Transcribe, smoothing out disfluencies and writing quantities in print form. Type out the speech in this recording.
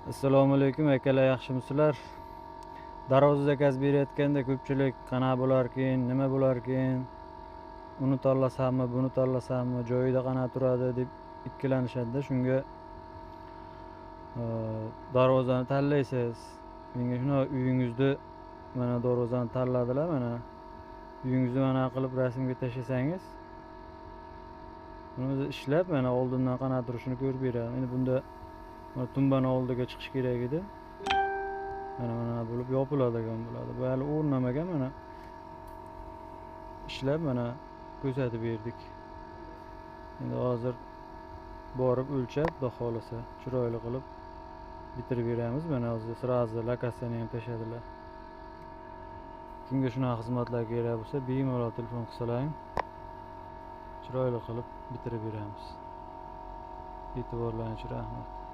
Assalomu alaykum akalar, yaxshimisizlar? Darvoza zakaz berayotganda ko'pchilik qana bo'larkin, nima bo'larkin, uni tanlasammi, buni tanlasammi, joyida qana turadi deb ikkilanishadi. Shunga darvozani tanlaysiz. Menga shuna uyingizda mana darvozani tanladilar, mana uyingizni mana qilib rasmga tashlasangiz, buni o'zi ishlab mana oldindan qana turishini ko'rib beradi. Endi bunda tumbani oldiga chiqish kerak edi. Mana bo'lib yopiladigan bo'ladi. Bu hali o'rnamagan, mana ishlab mana ko'rsatib berdik. Endi hozir borib o'lchab, xudo xolasa chiroyli qilib bitirib beramiz. Mana hozir sразу lokatsiyani ham tashadilar. Kimga shunaqa xizmatlar kerak bo'lsa, bemalol telefon qilsalaring, chiroyli qilib bitirib beramiz. E'tiborlaringiz uchun rahmat.